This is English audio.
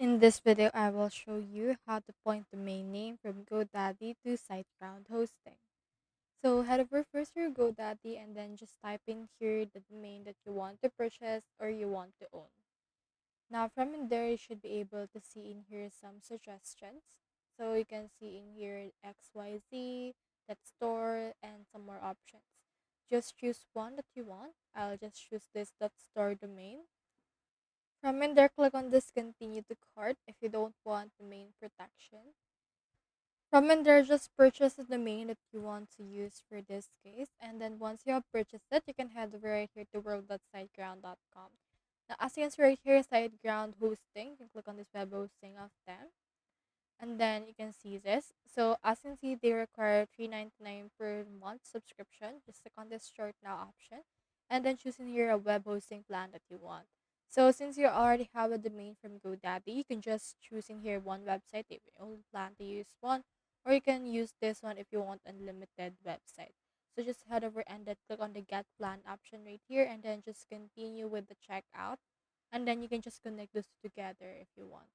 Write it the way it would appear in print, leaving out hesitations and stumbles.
In this video, I will show you how to point the domain name from GoDaddy to Siteground hosting. So head over first to your GoDaddy and then just type in here the domain that you want to purchase or you want to own. Now from in there, you should be able to see in here some suggestions. So you can see in here XYZ, that store, and some more options. Just choose one that you want. I'll just choose this .store domain. From in there, click on this continue to cart if you don't want domain protection. From in there, just purchase the domain that you want to use for this case. And then once you have purchased it, you can head over right here to world.siteground.com. Now, as you can see right here, SiteGround hosting. You can click on this web hosting of them. And then you can see this. So as you can see, they require $3.99 per month subscription. Just click on this short now option and then choose in here a web hosting plan that you want. So since you already have a domain from GoDaddy, you can just choose in here one website if you only plan to use one, or you can use this one if you want unlimited website. So just head over and then click on the get plan option right here and then just continue with the checkout, and then you can just connect those together if you want.